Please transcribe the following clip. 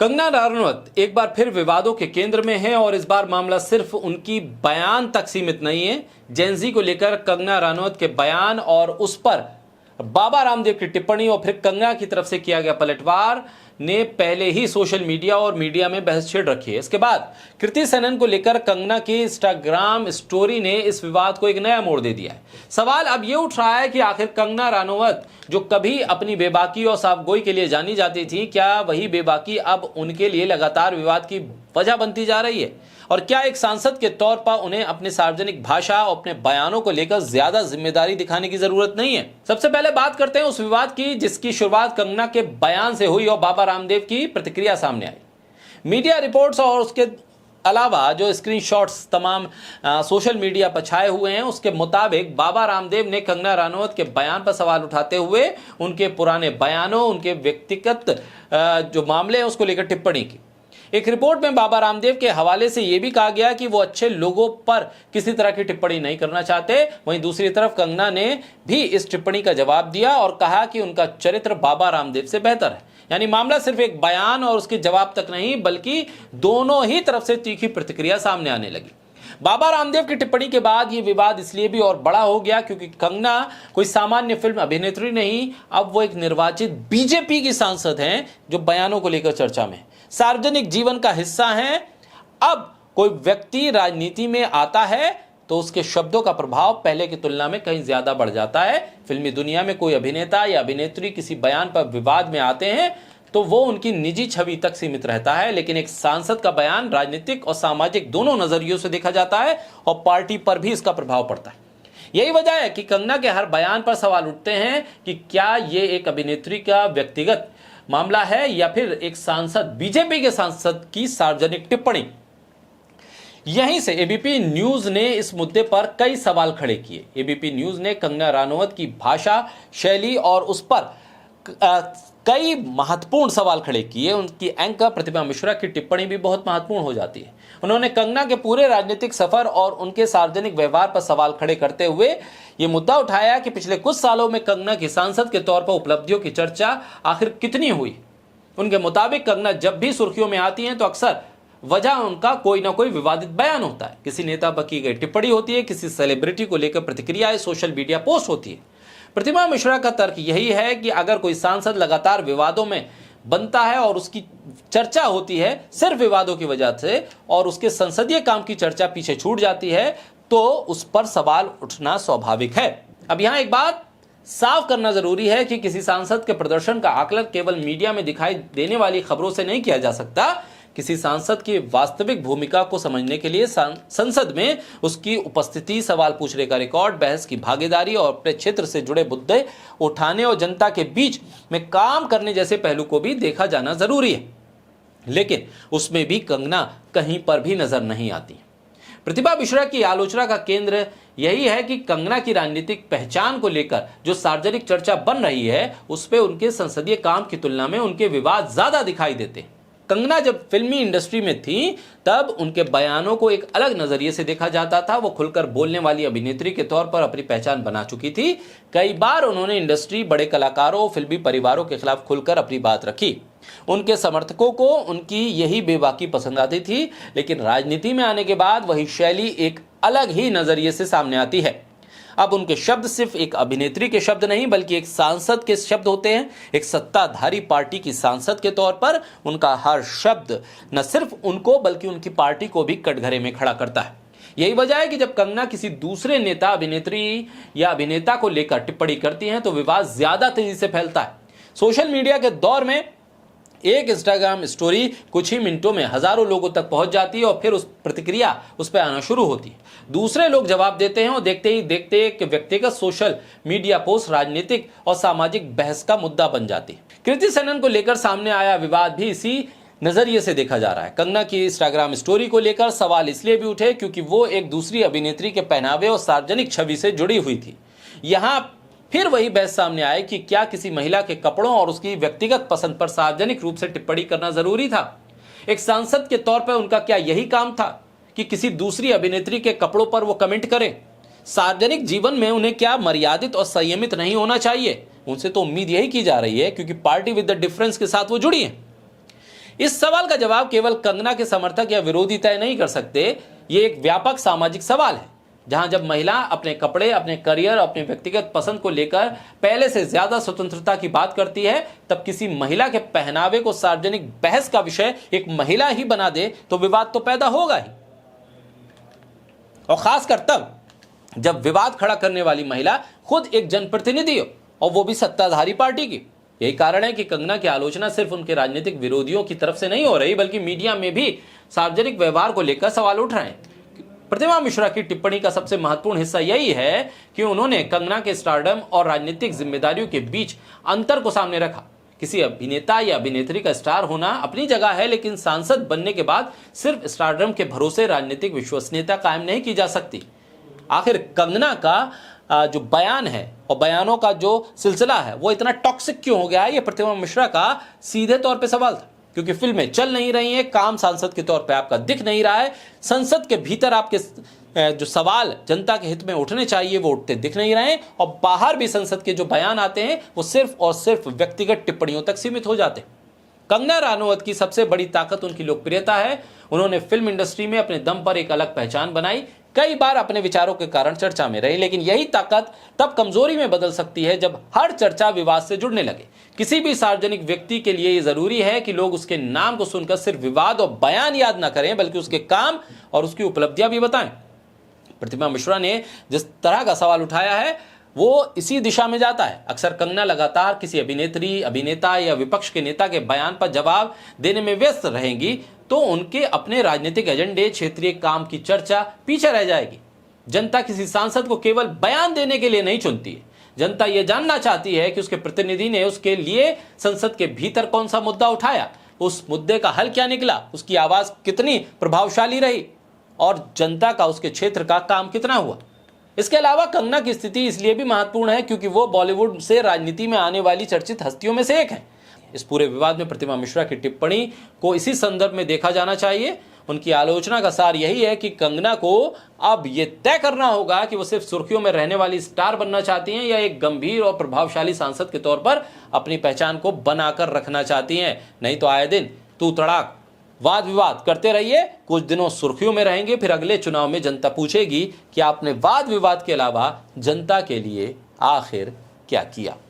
कंगना रनौत एक बार फिर विवादों के केंद्र में है और इस बार मामला सिर्फ उनकी बयान तक सीमित नहीं है। जेनजी को लेकर कंगना रनौत के बयान और उस पर बाबा रामदेव की टिप्पणी और फिर कंगना की तरफ से किया गया पलटवार ने पहले ही सोशल मीडिया और मीडिया में बहस छेड़ रखी है। इसके बाद कृति सेनन को लेकर कंगना की इंस्टाग्राम स्टोरी ने इस विवाद को एक नया मोड़ दे दिया है। सवाल अब यह उठ रहा है कि आखिर कंगना रनौत जो कभी अपनी बेबाकी और साफगोई के लिए जानी जाती थी, क्या वही बेबाकी अब उनके लिए लगातार विवाद की वजह बनती जा रही है? और क्या एक सांसद के तौर पर उन्हें अपनी सार्वजनिक भाषा और अपने बयानों को लेकर ज्यादा जिम्मेदारी दिखाने की जरूरत नहीं है? सबसे पहले बात करते हैं उस विवाद की जिसकी शुरुआत कंगना के बयान से हुई और बाबा रामदेव की प्रतिक्रिया सामने आई। मीडिया रिपोर्ट्स और उसके अलावा जो स्क्रीनशॉट्स तमाम सोशल मीडिया पर छाए हुए हैं, उसके मुताबिक बाबा रामदेव ने कंगना रनौत के बयान पर सवाल उठाते हुए उनके पुराने बयानों, उनके व्यक्तिगत जो मामले हैं उसको लेकर टिप्पणी की। एक रिपोर्ट में बाबा रामदेव के हवाले से यह भी कहा गया कि वो अच्छे लोगों पर किसी तरह की टिप्पणी नहीं करना चाहते। वहीं दूसरी तरफ कंगना ने भी इस टिप्पणी का जवाब दिया और कहा कि उनका चरित्र बाबा रामदेव से बेहतर है। यानी मामला सिर्फ एक बयान और उसके जवाब तक नहीं, बल्कि दोनों ही तरफ से तीखी प्रतिक्रिया सामने आने लगी। बाबा रामदेव की टिप्पणी के बाद यह विवाद इसलिए भी और बड़ा हो गया क्योंकि कंगना कोई सामान्य फिल्म अभिनेत्री नहीं, अब वो एक निर्वाचित बीजेपी की सांसद हैं जो बयानों को लेकर चर्चा में, सार्वजनिक जीवन का हिस्सा हैं। अब कोई व्यक्ति राजनीति में आता है तो उसके शब्दों का प्रभाव पहले की तुलना में कहीं ज्यादा बढ़ जाता है। फिल्मी दुनिया में कोई अभिनेता या अभिनेत्री किसी बयान पर विवाद में आते हैं तो वो उनकी निजी छवि तक सीमित रहता है, लेकिन एक सांसद का बयान राजनीतिक और सामाजिक दोनों नजरियों से देखा जाता है और पार्टी पर भी इसका प्रभाव पड़ता है। यही वजह है कि कंगना के हर बयान पर सवाल उठते हैं कि क्या ये एक अभिनेत्री का व्यक्तिगत मामला है या फिर एक सांसद, बीजेपी के सांसद की सार्वजनिक टिप्पणी। यहीं से एबीपी न्यूज ने इस मुद्दे पर कई सवाल खड़े किए। एबीपी न्यूज ने कंगना रनौत की भाषा शैली और उस पर कई महत्वपूर्ण सवाल खड़े किए। उनकी एंकर प्रतिभा मिश्रा की टिप्पणी भी बहुत महत्वपूर्ण हो जाती है। उन्होंने कंगना के पूरे राजनीतिक सफर और उनके सार्वजनिक व्यवहार पर सवाल खड़े करते हुए यह मुद्दा उठाया कि पिछले कुछ सालों में कंगना की सांसद के तौर पर उपलब्धियों की चर्चा आखिर कितनी हुई। उनके मुताबिक कंगना जब भी सुर्खियों में आती हैं तो अक्सर वजह उनका कोई ना कोई विवादित बयान होता है, किसी नेता पर की गई टिप्पणी होती है, किसी सेलिब्रिटी को लेकर प्रतिक्रियाएं, सोशल मीडिया पोस्ट होती है। प्रतिभा मिश्रा का तर्क यही है कि अगर कोई सांसद लगातार विवादों में बनता है और उसकी चर्चा होती है सिर्फ विवादों की वजह से और उसके संसदीय काम की चर्चा पीछे छूट जाती है तो उस पर सवाल उठना स्वाभाविक है। अब यहां एक बात साफ करना जरूरी है कि किसी सांसद के प्रदर्शन का आकलन केवल मीडिया में दिखाई देने वाली खबरों से नहीं किया जा सकता। किसी सांसद की वास्तविक भूमिका को समझने के लिए संसद में उसकी उपस्थिति, सवाल पूछने का रिकॉर्ड, बहस की भागीदारी और अपने क्षेत्र से जुड़े मुद्दे उठाने और जनता के बीच में काम करने जैसे पहलू को भी देखा जाना जरूरी है। लेकिन उसमें भी कंगना कहीं पर भी नजर नहीं आती। प्रतिभा मिश्रा की आलोचना का केंद्र यही है कि कंगना की राजनीतिक पहचान को लेकर जो सार्वजनिक चर्चा बन रही है उस पर उनके संसदीय काम की तुलना में उनके विवाद ज्यादा दिखाई देते हैं। कंगना जब फिल्मी इंडस्ट्री में थी तब उनके बयानों को एक अलग नजरिए से देखा जाता था। वो खुलकर बोलने वाली अभिनेत्री के तौर पर अपनी पहचान बना चुकी थी। कई बार उन्होंने इंडस्ट्री, बड़े कलाकारों, फिल्मी परिवारों के खिलाफ खुलकर अपनी बात रखी। उनके समर्थकों को उनकी यही बेबाकी पसंद आती थी, लेकिन राजनीति में आने के बाद वही शैली एक अलग ही नजरिए से सामने आती है। अब उनके शब्द सिर्फ एक अभिनेत्री के शब्द नहीं बल्कि एक सांसद के शब्द होते हैं। एक सत्ताधारी पार्टी की सांसद के तौर पर उनका हर शब्द न सिर्फ उनको बल्कि उनकी पार्टी को भी कटघरे में खड़ा करता है। यही वजह है कि जब कंगना किसी दूसरे नेता, अभिनेत्री या अभिनेता को लेकर टिप्पणी करती हैं तो विवाद ज्यादा तेजी से फैलता है। सोशल मीडिया के दौर में एक इंस्टाग्राम स्टोरी कुछ ही मिनटों में हजारों लोगों तक पहुंच जाती है और फिर उस प्रतिक्रिया उस पर आना शुरू होती है। दूसरे लोग जवाब देते हैं और देखते ही देखते एक व्यक्तिगत सोशल मीडिया पोस्ट राजनीतिक और सामाजिक बहस का मुद्दा बन जाती है। कृति सेनन को लेकर सामने आया विवाद भी इसी नजरिए से देखा जा रहा है। कंगना की इंस्टाग्राम स्टोरी को लेकर सवाल इसलिए भी उठे क्योंकि वो एक दूसरी अभिनेत्री के पहनावे और सार्वजनिक छवि से जुड़ी हुई थी। यहां फिर वही बहस सामने आए कि क्या किसी महिला के कपड़ों और उसकी व्यक्तिगत पसंद पर सार्वजनिक रूप से टिप्पणी करना जरूरी था। एक सांसद के तौर पर उनका क्या यही काम था कि किसी दूसरी अभिनेत्री के कपड़ों पर वो कमेंट करें? सार्वजनिक जीवन में उन्हें क्या मर्यादित और संयमित नहीं होना चाहिए? उनसे तो उम्मीद यही की जा रही है क्योंकि पार्टी विद द डिफरेंस के साथ वो जुड़ी है। इस सवाल का जवाब केवल कंगना के समर्थक या विरोधी तय नहीं कर सकते। ये एक व्यापक सामाजिक सवाल है, जहां जब महिला अपने कपड़े, अपने करियर, अपने व्यक्तिगत पसंद को लेकर पहले से ज्यादा स्वतंत्रता की बात करती है, तब किसी महिला के पहनावे को सार्वजनिक बहस का विषय एक महिला ही बना दे तो विवाद तो पैदा होगा ही। और खासकर तब जब विवाद खड़ा करने वाली महिला खुद एक जनप्रतिनिधि हो, और वो भी सत्ताधारी पार्टी की। यही कारण है कि कंगना की आलोचना सिर्फ उनके राजनीतिक विरोधियों की तरफ से नहीं हो रही, बल्कि मीडिया में भी सार्वजनिक व्यवहार को लेकर सवाल उठ रहे हैं। प्रतिमा मिश्रा की टिप्पणी का सबसे महत्वपूर्ण हिस्सा यही है कि उन्होंने कंगना के स्टारडम और राजनीतिक जिम्मेदारियों के बीच अंतर को सामने रखा। किसी अभिनेता या अभिनेत्री का स्टार होना अपनी जगह है, लेकिन सांसद बनने के बाद सिर्फ स्टारडम के भरोसे राजनीतिक विश्वसनीयता कायम नहीं की जा सकती। आखिर कंगना का जो बयान है और बयानों का जो सिलसिला है वो इतना टॉक्सिक क्यों हो गया है, ये प्रतिमा मिश्रा का सीधे तौर पे सवाल था। क्योंकि फिल्में चल नहीं रही हैं, काम सांसद के तौर पे आपका दिख नहीं रहा है, संसद के भीतर आपके जो सवाल जनता के हित में उठने चाहिए वो उठते दिख नहीं रहे हैं, और बाहर भी संसद के जो बयान आते हैं वो सिर्फ और सिर्फ व्यक्तिगत टिप्पणियों तक सीमित हो जाते हैं। कंगना रानौत की सबसे बड़ी ताकत उनकी लोकप्रियता है। उन्होंने फिल्म इंडस्ट्री में अपने दम पर एक अलग पहचान बनाई, कई बार अपने विचारों के कारण चर्चा में रही, लेकिन यही ताकत तब कमजोरी में बदल सकती है जब हर चर्चा विवाद से जुड़ने लगे। किसी भी सार्वजनिक व्यक्ति के लिए यह जरूरी है कि लोग उसके नाम को सुनकर सिर्फ विवाद और बयान याद न करें, बल्कि उसके काम और उसकी उपलब्धियां भी बताएं। प्रतिमा मिश्रा ने जिस तरह का सवाल उठाया है वो इसी दिशा में जाता है। अक्सर कंगना लगातार किसी अभिनेत्री, अभिनेता या विपक्ष के नेता के बयान पर जवाब देने में व्यस्त रहेंगी तो उनके अपने राजनीतिक एजेंडे, क्षेत्रीय काम की चर्चा पीछे रह जाएगी। जनता किसी सांसद को केवल बयान देने के लिए नहीं चुनती है, जनता यह जानना चाहती है कि उसके प्रतिनिधि ने उसके लिए संसद के भीतर कौन सा मुद्दा उठाया, उस मुद्दे का हल क्या निकला, उसकी आवाज कितनी प्रभावशाली रही और जनता का उसके क्षेत्र का काम कितना हुआ। इसके अलावा कंगना की स्थिति इसलिए भी महत्वपूर्ण है क्योंकि वो बॉलीवुड से राजनीति में आने वाली चर्चित हस्तियों में से एक है। इस पूरे विवाद में प्रतिमा मिश्रा की टिप्पणी को इसी संदर्भ में देखा जाना चाहिए। उनकी आलोचना का सार यही है कि कंगना को अब ये तय करना होगा कि वो सिर्फ सुर्खियों में रहने वाली स्टार बनना चाहती हैं या एक गंभीर और प्रभावशाली सांसद के तौर पर अपनी पहचान को बनाकर रखना चाहती हैं। नहीं तो आए दिन तू तड़ाक वाद विवाद करते रहिए, कुछ दिनों सुर्खियों में रहेंगे, फिर अगले चुनाव में जनता पूछेगी कि आपने वाद विवाद के अलावा जनता के लिए आखिर क्या किया।